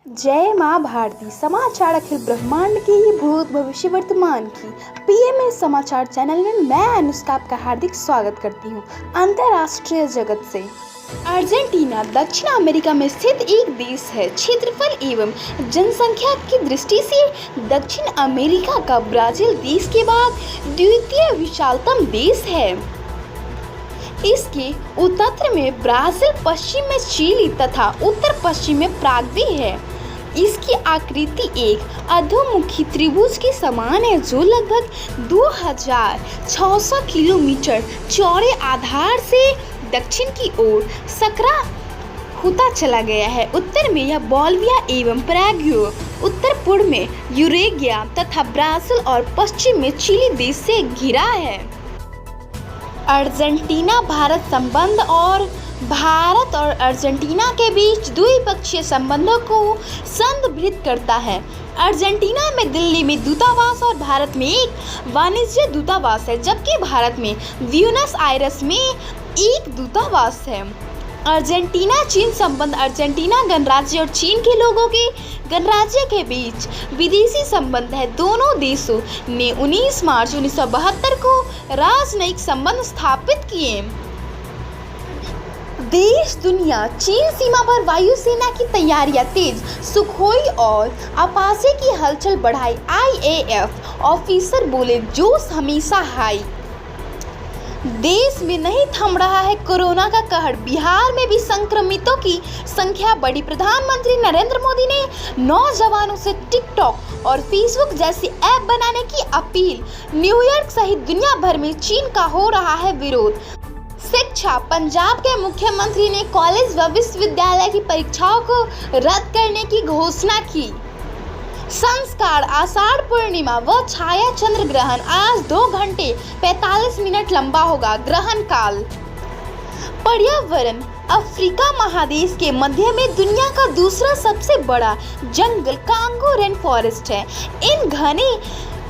जय माँ भारती समाचार अखिल ब्रह्मांड की भूत भविष्य वर्तमान की पीएमएस समाचार चैनल में मैं अनुष्का आपका हार्दिक स्वागत करती हूँ। अंतर्राष्ट्रीय जगत से अर्जेंटीना दक्षिण अमेरिका में स्थित एक देश है। क्षेत्रफल एवं जनसंख्या की दृष्टि से दक्षिण अमेरिका का ब्राजील देश के बाद द्वितीय विशालतम देश है। इसके उत्तर में ब्राजील, पश्चिम में चिली तथा उत्तर पश्चिम में पराग्वे है। इसकी आकृति एक अधोमुखी त्रिभुज के समान है जो लगभग 2600 किलोमीटर चौड़े आधार से दक्षिण की ओर सकरा होता चला गया है। उत्तर में यह बोलिविया एवं पराग्वे, उत्तर पूर्व में यूरुग्वे तथा ब्राजील और पश्चिम में चिली देश से घिरा है। अर्जेंटीना भारत संबंध और भारत और अर्जेंटीना के बीच द्विपक्षीय संबंधों को संदर्भित करता है। अर्जेंटीना में दिल्ली में दूतावास और भारत में एक वाणिज्य दूतावास है, जबकि भारत में ब्यूनस आयर्स में एक दूतावास है। अर्जेंटीना चीन संबंध अर्जेंटीना गणराज्य और चीन के लोगों के गणराज्य के बीच विदेशी संबंध है। दोनों देशों ने 19 मार्च 1972 को राजनयिक संबंध स्थापित किए। देश दुनिया चीन सीमा पर वायुसेना की तैयारियां तेज, सुखोई और अपाचे की हलचल बढ़ाई। IAF ऑफिसर बोले, जोश हमेशा हाई। देश में नहीं थम रहा है कोरोना का कहर, बिहार में भी संक्रमितों की संख्या बढ़ी। प्रधानमंत्री नरेंद्र मोदी ने नौजवानों से टिकटॉक और फेसबुक जैसी ऐप बनाने की अपील। न्यूयॉर्क सहित दुनिया भर में चीन का हो रहा है विरोध। शिक्षा पंजाब के मुख्यमंत्री ने कॉलेज व विश्वविद्यालय की परीक्षाओं को रद्द करने की घोषणा की। संस्कार आषाढ़ पूर्णिमा व छाया चंद्र ग्रहण आज 2 घंटे 45 मिनट लंबा होगा। ग्रहण काल। पर्यावरण अफ्रीका महादेश के मध्य में दुनिया का दूसरा सबसे बड़ा जंगल कांगो रेन फॉरेस्ट है। इन घने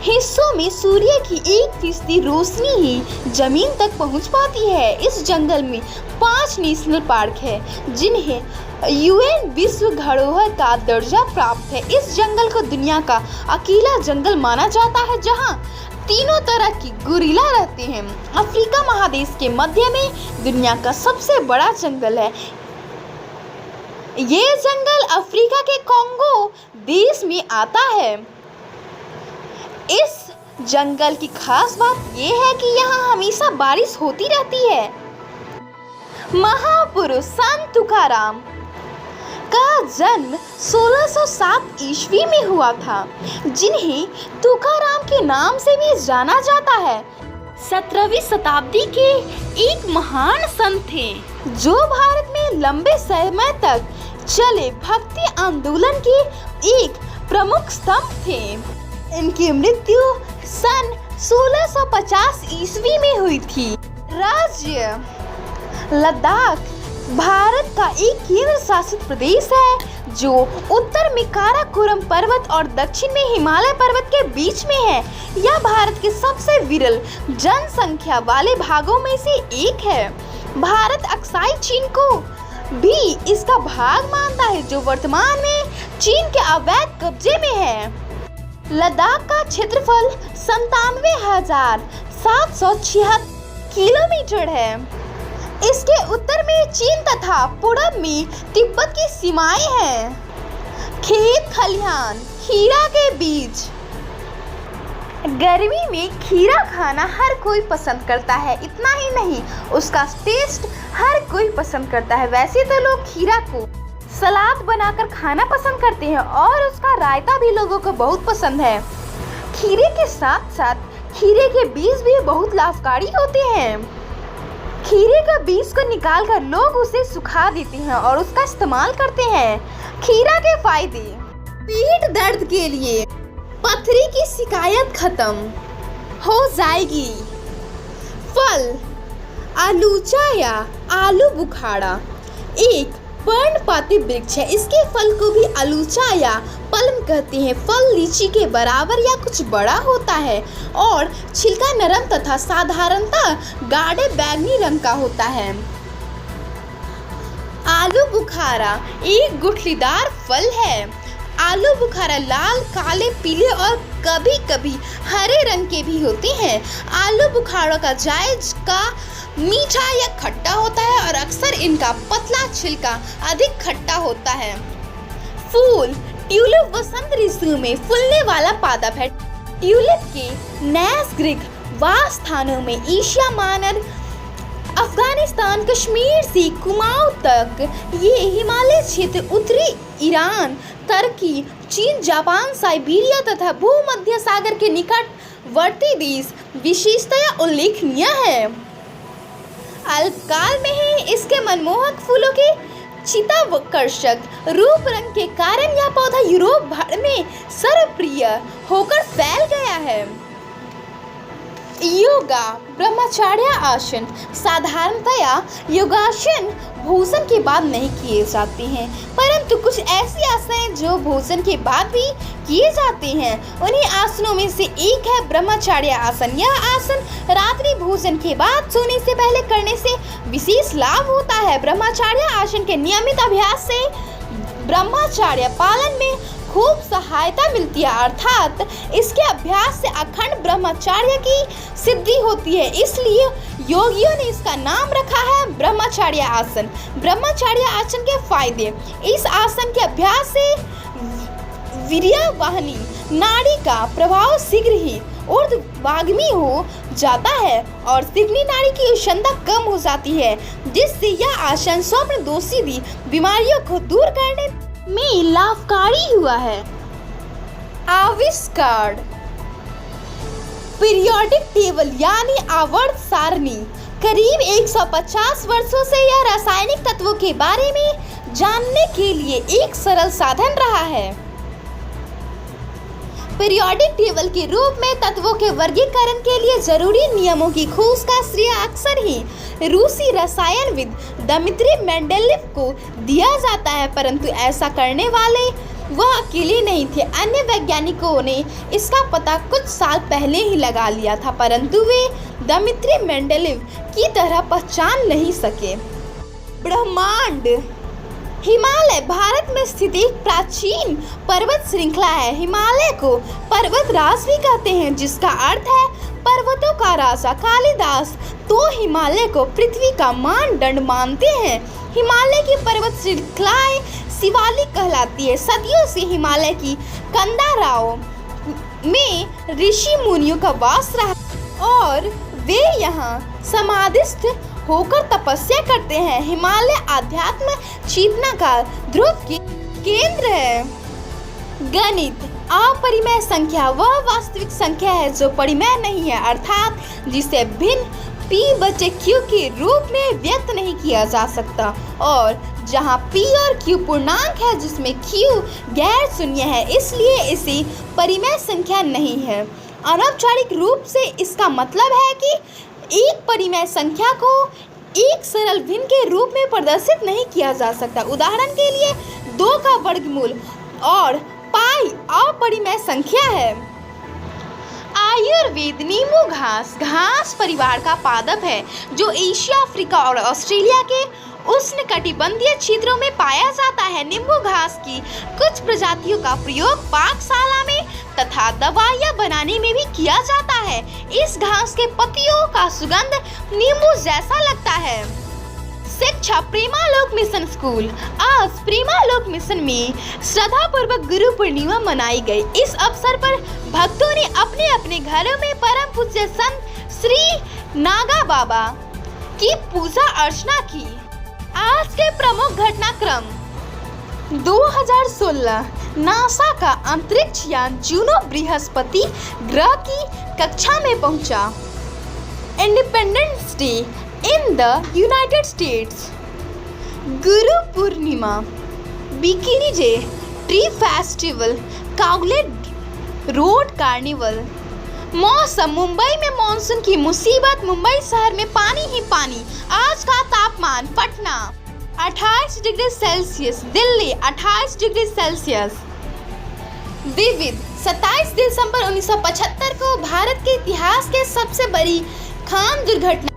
हिस्सों में सूर्य की 1% रोशनी ही जमीन तक पहुंच पाती है। इस जंगल में 5 नेशनल पार्क है जिन्हें UN विश्व धरोहर का दर्जा प्राप्त है। इस जंगल को दुनिया का अकेला जंगल माना जाता है जहां तीनों तरह की गोरिल्ला रहते हैं। अफ्रीका महादेश के मध्य में दुनिया का सबसे बड़ा जंगल है। ये जंगल अफ्रीका के कांगो देश में आता है। इस जंगल की खास बात यह है कि यहाँ हमेशा बारिश होती रहती है। महापुरुष संत तुकाराम का जन्म 1607 ईस्वी में हुआ था, जिन्हें तुकाराम के नाम से भी जाना जाता है। 17वीं शताब्दी के एक महान संत थे जो भारत में लंबे समय तक चले भक्ति आंदोलन के एक प्रमुख स्तंभ थे। इनकी मृत्यु सन 1650 ईस्वी में हुई थी। राज्य लद्दाख भारत का एक केंद्र शासित प्रदेश है जो उत्तर में काराकोरम पर्वत और दक्षिण में हिमालय पर्वत के बीच में है। यह भारत के सबसे विरल जनसंख्या वाले भागों में से एक है। भारत अक्साई चीन को भी इसका भाग मानता है जो वर्तमान में चीन के अवैध कब्जे में है। लद्दाख का क्षेत्रफल 97,776 किलोमीटर है। इसके उत्तर में चीन तथा पूरब में तिब्बत की सीमाएं हैं। खेत खलिहान खीरा के बीज। गर्मी में खीरा खाना हर कोई पसंद करता है। इतना ही नहीं, उसका टेस्ट हर कोई पसंद करता है। वैसे तो लोग खीरा को सलाद बनाकर खाना पसंद करते हैं और उसका रायता भी लोगों को बहुत पसंद है। खीरे के साथ साथ खीरे के बीज भी बहुत लाभकारी होते हैं। खीरे का बीज को निकालकर लोग उसे सुखा देते हैं और उसका इस्तेमाल करते हैं। खीरा के फायदे। पेट दर्द के लिए पथरी की शिकायत खत्म हो जाएगी। फल आलूचा या आलू बुखारा एक पर्णपाती वृक्ष है। इसके फल को भी आलूचा या पल्म कहते हैं। फल लीची के बराबर या कुछ बड़ा होता है और छिलका नरम तथा साधारणतः गाढ़े बैंगनी रंग का होता है। आलू बुखारा एक गुठलीदार फल है आलू बुखारा लाल, काले, पीले और कभी कभी हरे रंग के भी होते हैं। आलू बुखारा का जायका मीठा या खट्टा होता है और अक्सर इनका पतला छिलका अधिक खट्टा होता है। फूल ट्यूलिप वसंत ऋतु में फूलने वाला पादप है। ट्यूलिप के नैसर्गिक वास स्थानों में एशिया मानव अफगानिस्तान, कश्मीर से कुमाऊं तक, ये हिमालय क्षेत्र, उत्तरी ईरान, तुर्की, चीन, जापान, साइबेरिया तथा भूमध्य सागर के निकटवर्ती देश विशेषतया उल्लेखनीय है। अल्पकाल में ही इसके मनमोहक फूलों के चित्ताकर्षक रूप रंग के कारण यह पौधा यूरोप भर में सर्वप्रिय होकर फैल गया है। योगा ब्रह्मचर्य आसन साधारणतया योगासन भोजन के बाद नहीं किए जाते हैं, परंतु कुछ ऐसे आसन हैं जो भोजन के बाद भी किए जाते हैं। उन्हीं आसनों में से एक है ब्रह्मचर्य आसन। यह आसन रात्रि भोजन के बाद सोने से पहले करने से विशेष लाभ होता है। ब्रह्मचर्य आसन के नियमित अभ्यास से ब्रह्मचर्य पालन में खूब सहायता मिलती है, अर्थात इसके अभ्यास से अखंड ब्रह्मचर्य की सिद्धि होती है। इसलिए योगियों ने इसका नाम रखा है ब्रह्मचर्य आसन। ब्रह्मचर्य आसन के फायदे: इस आसन के अभ्यास से वीर्यवाहिनी नाड़ी का प्रभाव शीघ्र ही ऊर्ध्वगामी हो जाता है और सिगनी नाड़ी की क्षमता कम हो जाती है, जिससे यह आसन स्वप्न दोषी बीमारियों को दूर करने में लाभकारी हुआ है। आविष्कार: पीरियोडिक टेबल यानी आवर्त सारणी करीब 150 वर्षों से यह रासायनिक तत्वों के बारे में जानने के लिए एक सरल साधन रहा है। पीरियोडिक टेबल के रूप में तत्वों के वर्गीकरण के लिए जरूरी नियमों की खोज का श्रेय अक्सर ही रूसी रसायनविद दमित्री मेंडेलीव को दिया जाता है, परंतु ऐसा करने वाले वह अकेले नहीं थे। अन्य वैज्ञानिकों ने इसका पता कुछ साल पहले ही लगा लिया था, परंतु वे दमित्री मेंडेलीव की तरह पहचान नहीं सके। ब्रह्मांड: हिमालय भारत में स्थित एक प्राचीन पर्वत श्रृंखला है। हिमालय को पर्वतराज भी कहते हैं, जिसका अर्थ है पर्वतों का राजा। कालिदास तो हिमालय को पृथ्वी का मानदंड मानते हैं। हिमालय की पर्वत श्रृंखलाएं शिवालिक कहलाती है। सदियों से हिमालय की कंदराओं में ऋषि मुनियों का वास रहा और वे यहाँ समाधिस्थ होकर तपस्या करते हैं। हिमालय आध्यात्म चेतना का ध्रुव केंद्र है। गणित: अपरिमेय संख्या वह वास्तविक संख्या है जो परिमेय नहीं है, अर्थात जिसे भिन्न p बटे q के रूप में व्यक्त नहीं किया जा सकता, और जहां p और q पूर्णांक है जिसमें q गैर शून्य है, इसलिए इसे परिमेय संख्या नहीं है। अनौपचारिक रूप से इसका मतलब है कि एक परिमेय संख्या को एक सरल भिन्न के रूप में प्रदर्शित नहीं किया जा सकता। उदाहरण के लिए 2 का वर्गमूल और पाई अपरिमेय संख्या है। आयुर्वेद: नींबू घास परिवार का पादप है जो एशिया, अफ्रीका और ऑस्ट्रेलिया के उष्णकटिबंधीय क्षेत्रों में पाया जाता है। नींबू घास की कुछ प्रजातियों का प्रयोग पाकशाला में तथा दवाइयाँ बनाने में भी किया जाता है। इस घास के पत्तियों का सुगंध नींबू जैसा लगता है। शिक्षा: प्रेमालोक मिशन स्कूल। आज प्रेमालोक मिशन में श्रद्धापूर्वक गुरु पूर्णिमा मनाई गई। इस अवसर पर भक्तों ने अपने अपने घरों में परम पूज्य संत श्री नागा बाबा की पूजा अर्चना की। आज के प्रमुख घटनाक्रम: 2016 नासा का अंतरिक्ष यान जूनो बृहस्पति ग्रह की कक्षा में पहुंचा। Independence day in the United States. Guru Purnima, bikini day, tree festival, काउलेट रोड कार्निवल। मौसम: मुंबई में मॉनसून की मुसीबत, मुंबई शहर में पानी ही पानी। आज का तापमान: Patna 28 degree Celsius, Delhi 28 degree Celsius. विविध: 27 दिसंबर 1975 को भारत के इतिहास के सबसे बड़ी खान दुर्घटना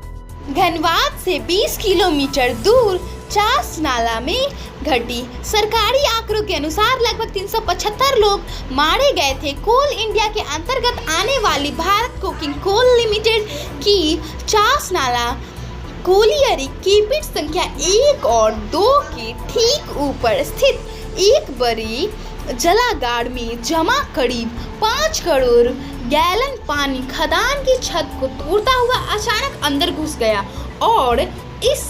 घनवाद से 20 किलोमीटर दूर चास नाला में घटी। सरकारी आंकड़ों के अनुसार लगभग 375 लोग मारे गए थे। कोल इंडिया के अंतर्गत आने वाली भारत कोकिंग कोल लिमिटेड की चास नाला कोलियरी की पिट संख्या 1 और 2 के ठीक ऊपर स्थित एक बड़ी जलागार में जमा करीब 5 करोड़ गैलन पानी खदान की छत को तोड़ता हुआ अचानक अंदर घुस गया और इस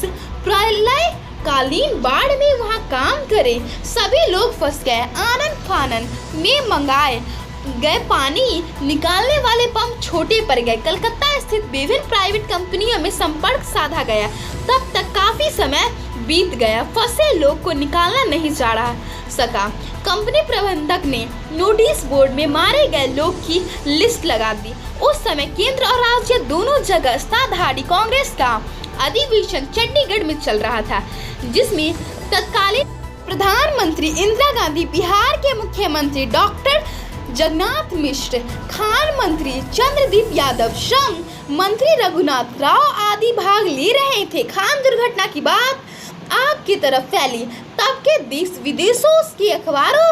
प्रलयकालीन बाढ़ में वहां काम करे सभी लोग फंस गए। आनन फानन में मंगाए गए पानी निकालने वाले पंप छोटे पड़ गए। कलकत्ता स्थित विभिन्न प्राइवेट कंपनियों में संपर्क साधा गया। तब तक काफी समय बीत गया, फंसे लोग को निकालना नहीं जा सका। कंपनी प्रबंधक ने नोटिस बोर्ड में मारे गए लोग की लिस्ट लगा दी। उस समय केंद्र और राज्य दोनों जगह सत्ताधारी कांग्रेस का अधिवेशन चंडीगढ़ में चल रहा था, जिसमें तत्कालीन प्रधानमंत्री इंदिरा गांधी, बिहार के मुख्यमंत्री डॉक्टर जगन्नाथ मिश्र, खान मंत्री चंद्रदीप यादव, श्रम मंत्री रघुनाथ राव आदि भाग ले रहे थे। खान दुर्घटना की बात आग की तरफ फैली। तब के देश विदेशों के अखबारों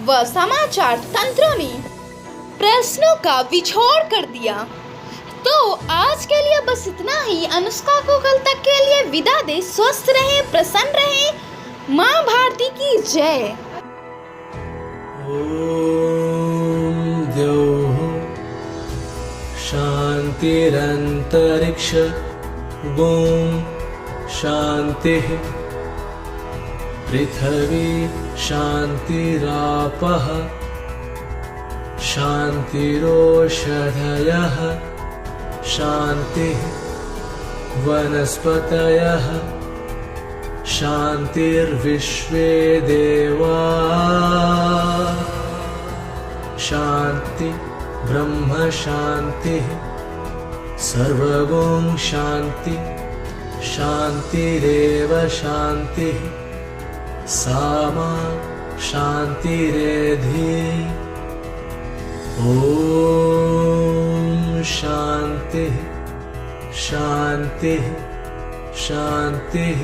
व समाचार तंत्रों ने प्रश्नों का विछोड़ कर दिया। तो आज के लिए बस इतना ही। अनुष्का को कल तक के लिए विदा दे। स्वस्थ रहे, प्रसन्न रहे। माँ भारती की जय। ओम द्यौः शान्तिरन्तरिक्ष ओम शान्तिः पृथिवी शान्तिरापः शान्तिरोषधयः शान्तिः वनस्पतयः शान्तिर्विश्वे देवा शान्ति ब्रह्म शान्तिः सर्वगुण शान्ति शान्तिरेव शान्तिः सामा शान्तिरेधि। ॐ शान्तिः शान्तिः शान्तिः।